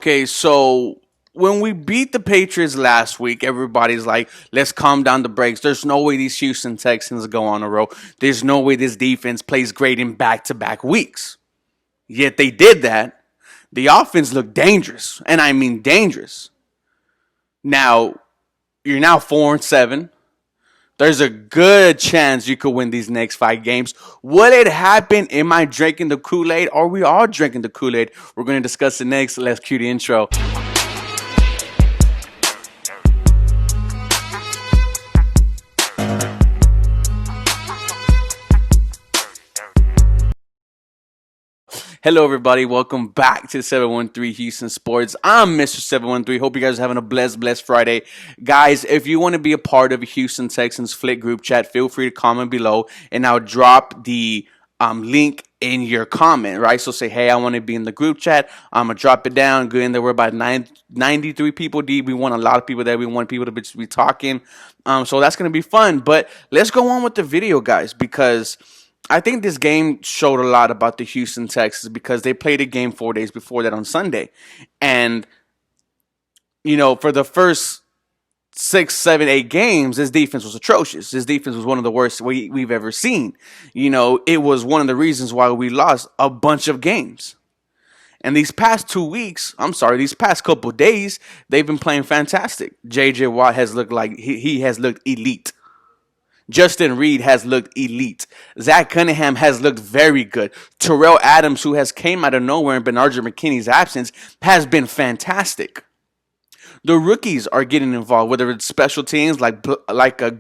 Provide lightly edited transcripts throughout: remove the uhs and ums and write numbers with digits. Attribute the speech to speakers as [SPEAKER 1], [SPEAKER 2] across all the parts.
[SPEAKER 1] Okay, so when we beat the Patriots last week, everybody's like, let's calm down the brakes. There's no way these Houston Texans go on a roll. There's no way this defense plays great in back to back weeks. Yet they did that. The offense looked dangerous, and I mean dangerous. Now, you're now 4-7. There's a good chance you could win these next 5 games. Will it happen? Am I drinking the Kool-Aid? Are we all drinking the Kool-Aid? We're going to discuss it next. Let's cue the intro. Hello, everybody. Welcome back to 713 Houston Sports. I'm Mr. 713. Hope you guys are having a blessed Friday. Guys, if you want to be a part of a Houston Texans Flick group chat, feel free to comment below, and I'll drop the link in your comment, right? So say, hey, I want to be in the group chat. I'm going to drop it down. Go in there. We're about 93 people deep. We want a lot of people there. We want people to be talking. So that's going to be fun. But let's go on with the video, guys, because I think this game showed a lot about the Houston Texans because they played a game 4 days before that on Sunday. And, for the first 6, 7, 8 games, this defense was atrocious. This defense was one of the worst we've ever seen. It was one of the reasons why we lost a bunch of games. And these past these past couple days, they've been playing fantastic. J.J. Watt has looked like he has looked elite. Justin Reed has looked elite. Zach Cunningham has looked very good. Terrell Adams, who has came out of nowhere in Bernard McKinney's absence, has been fantastic. The rookies are getting involved, whether it's special teams like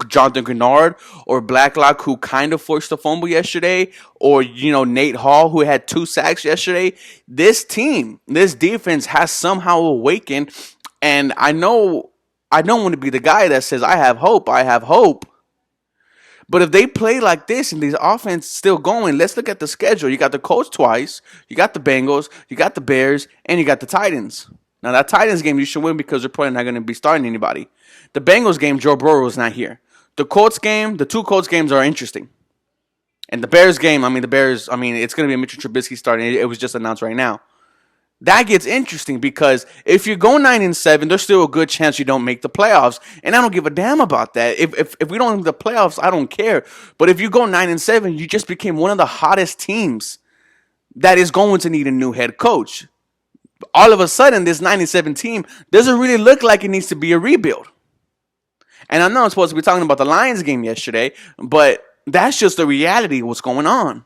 [SPEAKER 1] Jonathan Grenard or Blacklock, who kind of forced a fumble yesterday, or Nate Hall, who had 2 sacks yesterday. This defense has somehow awakened, and I know I don't want to be the guy that says I have hope. But if they play like this and the offense still going, let's look at the schedule. You got the Colts twice, you got the Bengals, you got the Bears, and you got the Titans. Now, that Titans game you should win because they're probably not going to be starting anybody. The Bengals game, Joe Burrow is not here. The two Colts games are interesting. And the Bears game, it's going to be a Mitchell Trubisky starting. It was just announced right now. That gets interesting because if you go 9-7, there's still a good chance you don't make the playoffs, and I don't give a damn about that. If we don't make the playoffs, I don't care. But if you go 9-7, you just became one of the hottest teams that is going to need a new head coach. All of a sudden, this 9-7 team doesn't really look like it needs to be a rebuild. And I know I'm supposed to be talking about the Lions game yesterday, but that's just the reality of what's going on.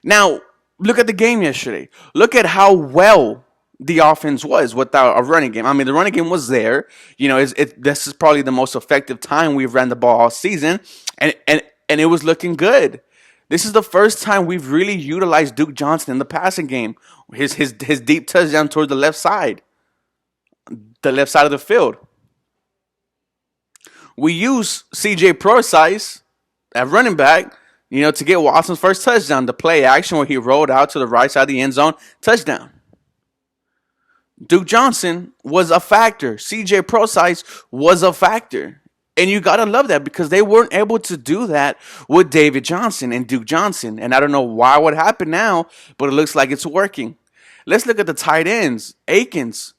[SPEAKER 1] Now, look at the game yesterday. Look at how well the offense was without a running game. The running game was there. This is probably the most effective time we've ran the ball all season, and it was looking good. This is the first time we've really utilized Duke Johnson in the passing game. His deep touchdown towards the left side of the field. We use C.J. Procise at running back, to get Watson's first touchdown, the play action where he rolled out to the right side of the end zone, touchdown. Duke Johnson was a factor. C.J. Procise was a factor. And you got to love that because they weren't able to do that with David Johnson and Duke Johnson. And I don't know what happened now, but it looks like it's working. Let's look at the tight ends. Akins,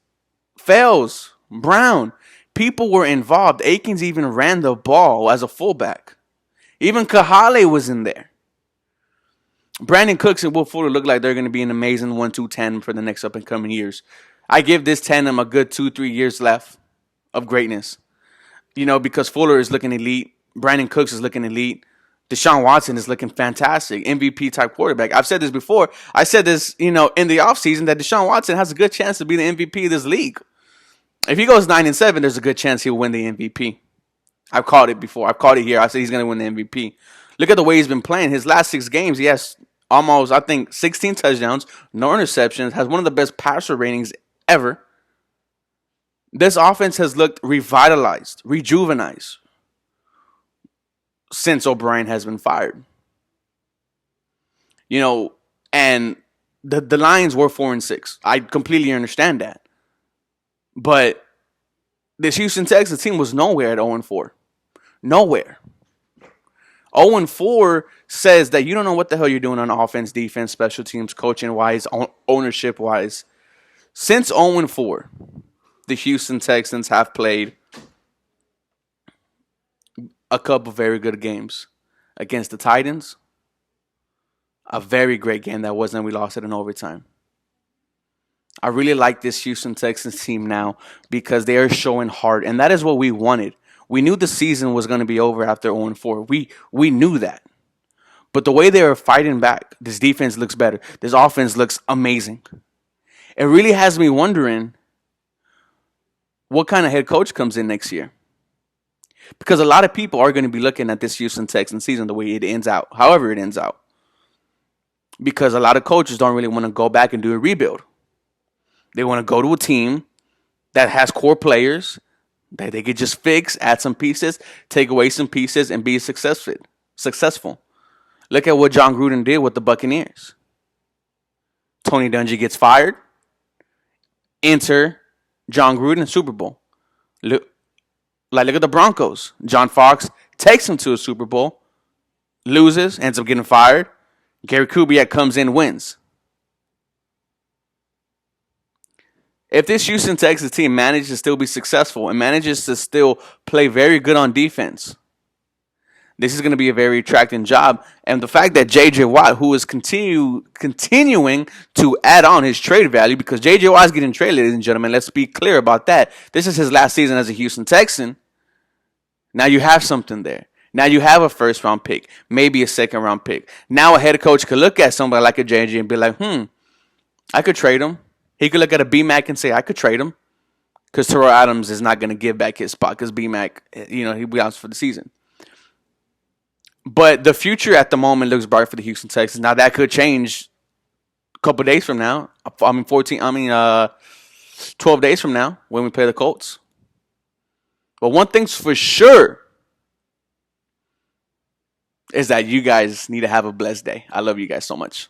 [SPEAKER 1] Fells, Brown. People were involved. Akins even ran the ball as a fullback. Even Kahale was in there. Brandon Cooks and Will Fuller look like they're going to be an amazing 1-2 tandem for the next up and coming years. I give this tandem a good 2-3 years left of greatness. Because Fuller is looking elite. Brandon Cooks is looking elite. Deshaun Watson is looking fantastic. MVP type quarterback. I've said this before. I said this, in the offseason that Deshaun Watson has a good chance to be the MVP of this league. If he goes 9-7, there's a good chance he'll win the MVP. I've called it before. I've called it here. I said he's going to win the MVP. Look at the way he's been playing. His last 6 games, he has almost, 16 touchdowns, no interceptions, has one of the best passer ratings ever. This offense has looked revitalized, rejuvenized since O'Brien has been fired. And the Lions were 4-6. I completely understand that. But this Houston Texans team was nowhere at 0-4. Nowhere. 0-4 says that you don't know what the hell you're doing on offense, defense, special teams, coaching-wise, ownership-wise. Since 0-4, the Houston Texans have played a couple very good games against the Titans. A very great game that wasn't. We lost it in overtime. I really like this Houston Texans team now because they are showing heart, and that is what we wanted. We knew the season was going to be over after 0-4. We knew that. But the way they are fighting back, this defense looks better. This offense looks amazing. It really has me wondering what kind of head coach comes in next year. Because a lot of people are going to be looking at this Houston Texans season the way it ends out, however it ends out. Because a lot of coaches don't really want to go back and do a rebuild. They want to go to a team that has core players that they could just fix, add some pieces, take away some pieces, and be successful. Look at what John Gruden did with the Buccaneers. Tony Dungy gets fired. Enter John Gruden, Super Bowl. Look at the Broncos. John Fox takes them to a Super Bowl, loses, ends up getting fired. Gary Kubiak comes in, wins. If this Houston Texans team manages to still be successful and manages to still play very good on defense, this is going to be a very attractive job. And the fact that J.J. Watt, who is continuing to add on his trade value, because J.J. Watt is getting traded, ladies and gentlemen, let's be clear about that. This is his last season as a Houston Texan. Now you have something there. Now you have a first-round pick, maybe a second-round pick. Now a head coach could look at somebody like a J.J. and be like, I could trade him. He could look at a B-Mac and say, I could trade him. Because Terrell Adams is not going to give back his spot because B-Mac, he'll be out for the season. But the future at the moment looks bright for the Houston Texans. Now that could change a couple days from now. 12 days from now when we play the Colts. But one thing's for sure is that you guys need to have a blessed day. I love you guys so much.